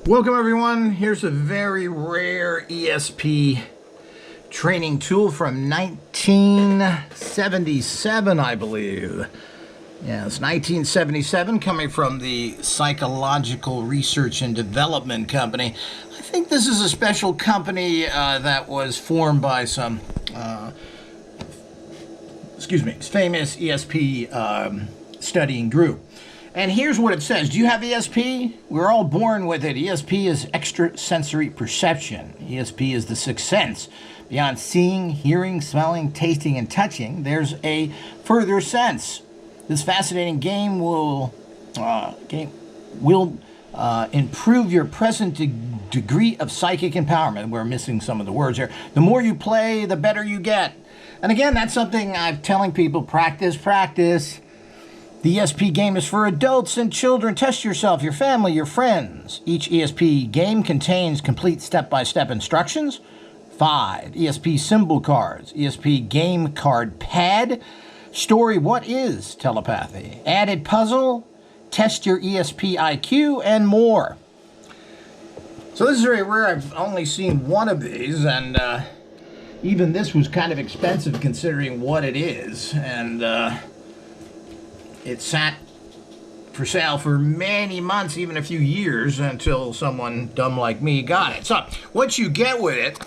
Welcome everyone. Here's a very rare ESP training tool from 1977, I believe. Yes, 1977, coming from the Psychological Research and Development Company. I think this is a special company that was formed by some, famous ESP studying group. And here's what it says. Do you have ESP? We're all born with it. ESP is extrasensory perception. ESP is the sixth sense. Beyond seeing, hearing, smelling, tasting, and touching, there's a further sense. This fascinating game will improve your present degree of psychic empowerment. We're missing some of the words here. The more you play, the better you get. And again, that's something I'm telling people, practice, practice. The ESP game is for adults and children. Test yourself, your family, your friends. Each ESP game contains complete step-by-step instructions. 5 ESP symbol cards, ESP game card pad, story what is telepathy, added puzzle, test your ESP IQ, and more. So this is very rare. I've only seen one of these, and even this was kind of expensive considering what it is. And it sat for sale for many months, even a few years, until someone dumb like me got it. So what you get with it,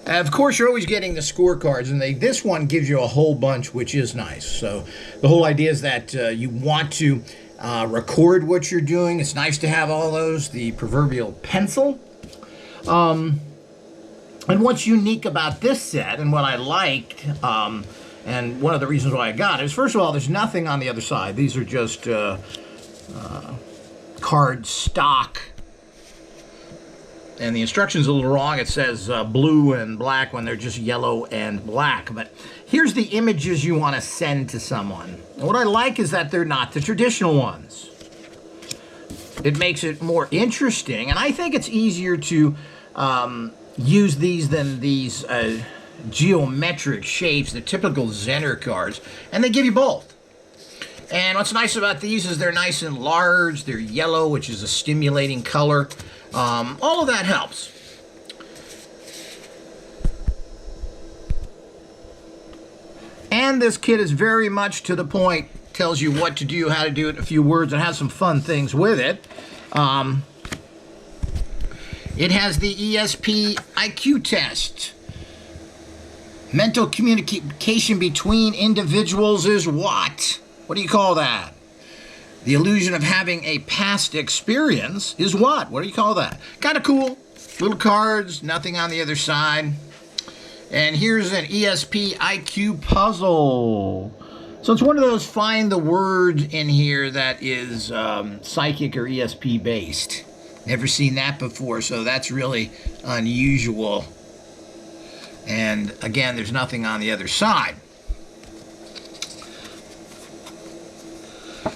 of course, you're always getting the scorecards, and this one gives you a whole bunch, which is nice. So the whole idea is that you want to record what you're doing. It's nice to have all those, the proverbial pencil. And what's unique about this set, and what I liked, and one of the reasons why I got it is, first of all, there's nothing on the other side. These are just card stock. And the instruction's a little wrong. It says blue and black when they're just yellow and black. But here's the images you want to send to someone. And what I like is that they're not the traditional ones. It makes it more interesting. And I think it's easier to use these than these geometric shapes, the typical Zener cards, and they give you both. And what's nice about these is they're nice and large, they're yellow, which is a stimulating color. All of that helps. And this kit is very much to the point, tells you what to do, how to do it in a few words, and has some fun things with it. It has the ESP IQ test. Mental communication between individuals is what? What do you call that? The illusion of having a past experience is what? What do you call that? Kind of cool. Little cards, nothing on the other side. And here's an ESP IQ puzzle. So it's one of those find the word in here that is psychic or ESP based. Never seen that before, so that's really unusual. And again, there's nothing on the other side.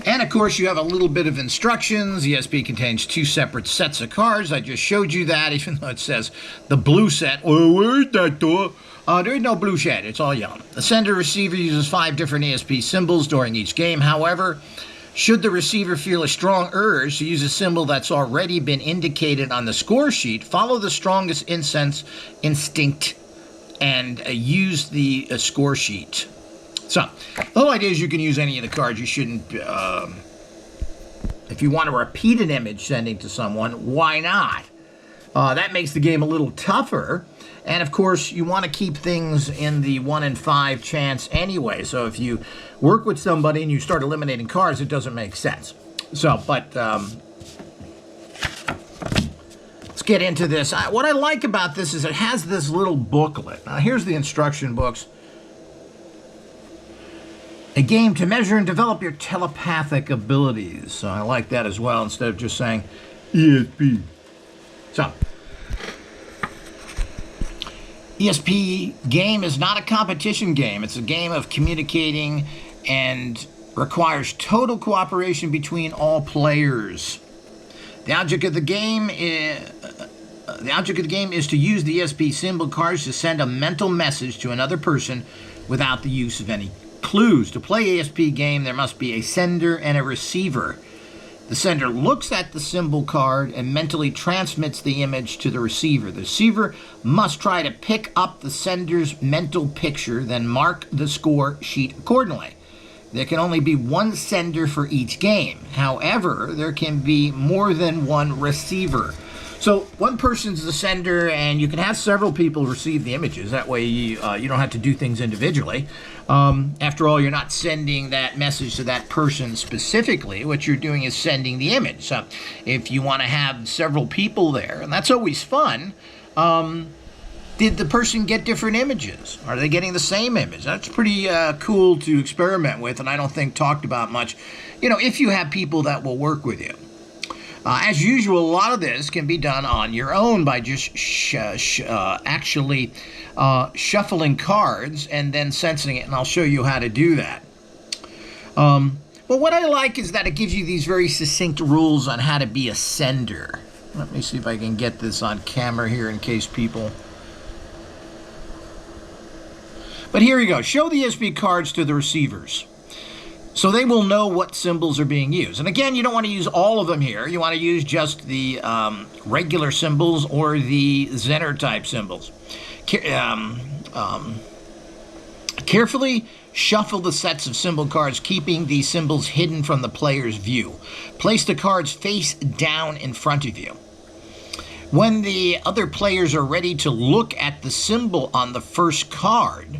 And of course, you have a little bit of instructions. ESP contains 2 separate sets of cards. I just showed you that, even though it says the blue set. Oh, where's that door? There is no blue set. It's all yellow. The sender receiver uses 5 different ESP symbols during each game. However, should the receiver feel a strong urge to use a symbol that's already been indicated on the score sheet, follow the strongest instinct and use the score sheet. So, the whole idea is you can use any of the cards. You shouldn't, if you want to repeat an image sending to someone, why not? That makes the game a little tougher. And of course, you want to keep things in the 1 in 5 chance anyway. So if you work with somebody and you start eliminating cards, it doesn't make sense. So, but let's get into this. What I like about this is it has this little booklet. Now, here's the instruction books. A game to measure and develop your telepathic abilities. So I like that as well, instead of just saying ESP. So, ESP game is not a competition game. It's a game of communicating and requires total cooperation between all players. The object of the game is to use the ESP symbol cards to send a mental message to another person without the use of any clues. To play ESP game, there must be a sender and a receiver. The sender looks at the symbol card and mentally transmits the image to the receiver. The receiver must try to pick up the sender's mental picture, then mark the score sheet accordingly. There can only be one sender for each game. However, there can be more than one receiver. So one person's the sender, and you can have several people receive the images. That way you don't have to do things individually. After all, you're not sending that message to that person specifically. What you're doing is sending the image. So if you want to have several people there, and that's always fun, did the person get different images? Are they getting the same image? That's pretty cool to experiment with, and I don't think talked about much, if you have people that will work with you. As usual, a lot of this can be done on your own by just actually shuffling cards and then sensing it, and I'll show you how to do that. But what I like is that it gives you these very succinct rules on how to be a sender. Let me see if I can get this on camera here in case people... But here you go. Show the ESP cards to the receivers, so they will know what symbols are being used. And again, you don't want to use all of them here. You want to use just the regular symbols or the Zener type symbols. Carefully shuffle the sets of symbol cards, keeping the symbols hidden from the player's view. Place the cards face down in front of you. When the other players are ready to look at the symbol on the first card,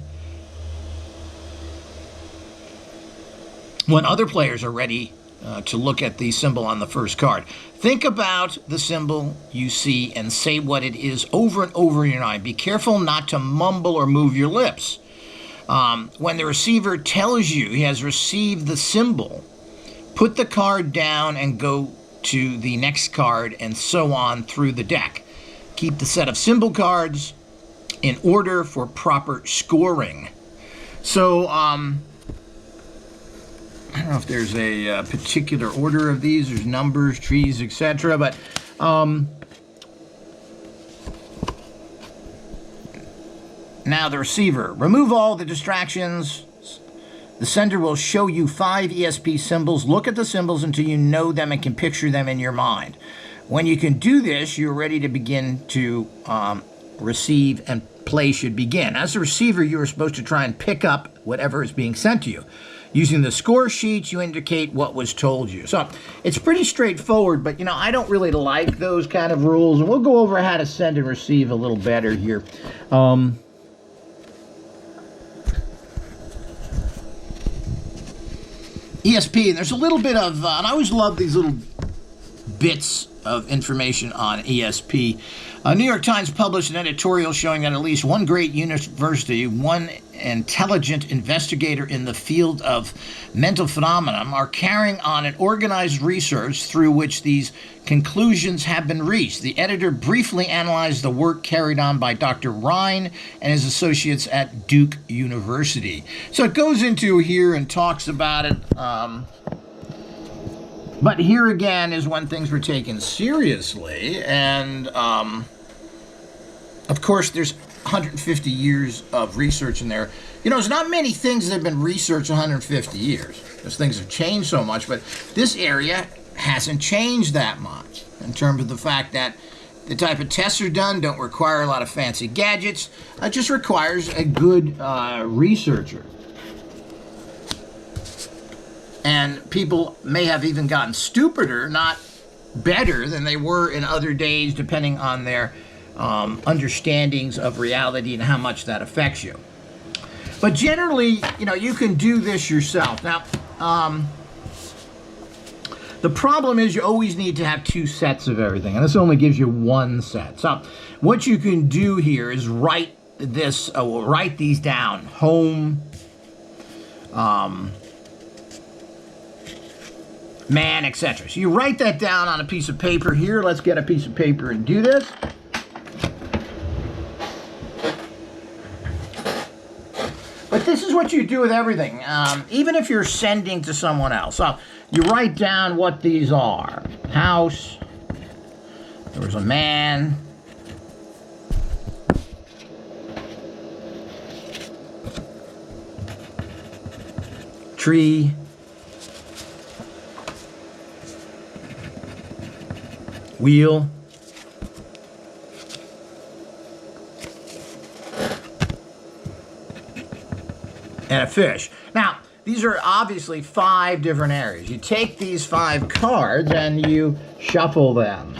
think about the symbol you see and say what it is over and over in your mind. Be careful not to mumble or move your lips. When the receiver tells you he has received the symbol, put the card down and go to the next card, and so on through the deck. Keep the set of symbol cards in order for proper scoring. So, I don't know if there's a particular order of these. There's numbers, trees, etc. But now the receiver. Remove all the distractions. The sender will show you 5 ESP symbols. Look at the symbols until you know them and can picture them in your mind. When you can do this, you're ready to begin to receive, and play should begin. As a receiver, you are supposed to try and pick up whatever is being sent to you. Using the score sheets, you indicate what was told you. So it's pretty straightforward, but I don't really like those kind of rules, and we'll go over how to send and receive a little better here. ESP, and there's a little bit of, and I always love these little bits of information on ESP. New York Times published an editorial showing that at least one great university, one intelligent investigator in the field of mental phenomena, are carrying on an organized research through which these conclusions have been reached. The editor briefly analyzed the work carried on by Dr. Ryan and his associates at Duke University. So it goes into here and talks about it. But here again is when things were taken seriously, and of course there's 150 years of research in there. There's not many things that have been researched in 150 years, because things have changed so much, but this area hasn't changed that much in terms of the fact that the type of tests are done don't require a lot of fancy gadgets. It just requires a good researcher. And people may have even gotten stupider, not better, than they were in other days, depending on their understandings of reality and how much that affects you. But generally, you can do this yourself. Now, the problem is you always need to have 2 sets of everything, and this only gives you 1 set. So what you can do here is write these down. Home, man, etc. So you write that down on a piece of paper here. Let's get a piece of paper and do this. But this is what you do with everything, even if you're sending to someone else. So you write down what these are. House. There was a man. Tree. wheel, and a fish. Now, these are obviously 5 different areas. You take these 5 cards and you shuffle them.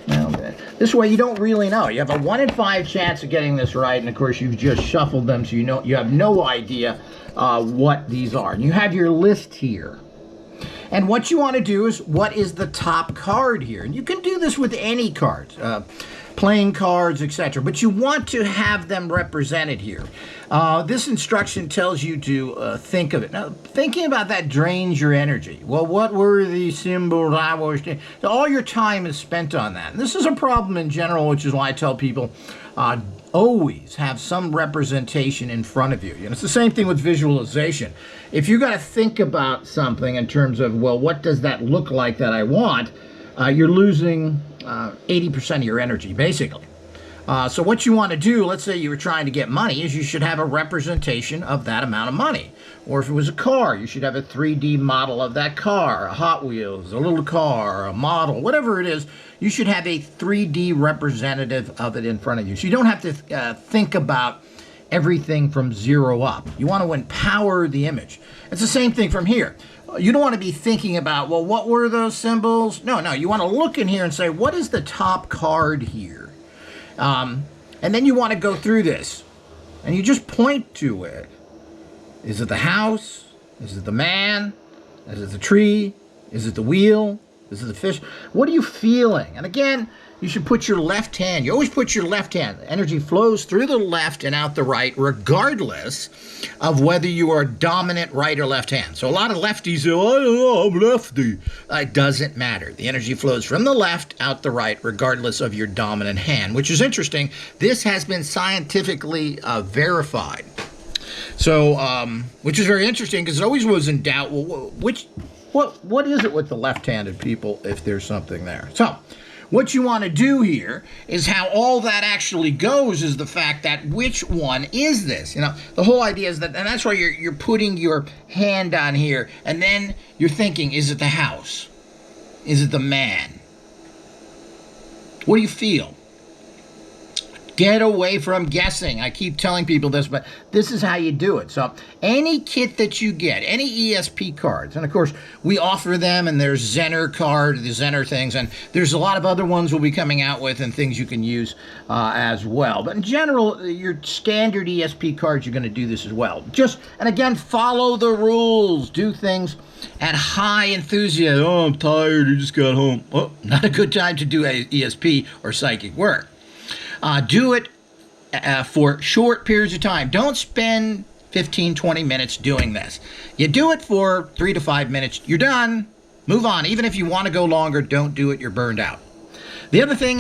Now, this way you don't really know. You have a 1 in 5 chance of getting this right, and of course you've just shuffled them, so you have no idea what these are. And you have your list here. And what you want to do is, what is the top card here? And you can do this with any cards, playing cards, etc. But you want to have them represented here. This instruction tells you to think of it. Now, thinking about that drains your energy. Well, what were the symbols I was... So all your time is spent on that. And this is a problem in general, which is why I tell people, always have some representation in front of you. And it's the same thing with visualization. If you got to think about something in terms of, well, what does that look like that I want, you're losing 80% of your energy, basically. So what you want to do, let's say you were trying to get money, is you should have a representation of that amount of money. Or if it was a car, you should have a 3D model of that car, a Hot Wheels, a little car, a model, whatever it is. You should have a 3D representative of it in front of you. So you don't have to think about everything from 0 up. You want to empower the image. It's the same thing from here. You don't want to be thinking about, well, what were those symbols? No, you want to look in here and say, what is the top card here? And then you want to go through this, and you just point to it. Is it the house? Is it the man? Is it the tree? Is it the wheel? Is it the fish? What are you feeling? And again, you should put your left hand. You always put your left hand. The energy flows through the left and out the right, regardless of whether you are dominant right or left hand. So a lot of lefties say, oh, I don't know, I'm lefty. It doesn't matter. The energy flows from the left out the right, regardless of your dominant hand, which is interesting. This has been scientifically verified. So, which is very interesting, because it always was in doubt, well, what is it with the left-handed people if there's something there? So, what you want to do here is how all that actually goes is the fact that which one is this? You know, the whole idea is that, and that's why you're putting your hand on here, and then you're thinking, is it the house? Is it the man? What do you feel? Get away from guessing. I keep telling people this, but this is how you do it. So any kit that you get, any ESP cards, and of course we offer them, and there's Zener card, the Zener things, and there's a lot of other ones we'll be coming out with and things you can use as well. But in general, your standard ESP cards, you're going to do this as well. And again, follow the rules. Do things at high enthusiasm. Oh, I'm tired. I just got home. Oh, not a good time to do ESP or psychic work. Do it for short periods of time. Don't spend 15, 20 minutes doing this. You do it for 3 to 5 minutes. You're done. Move on. Even if you want to go longer, don't do it. You're burned out. The other thing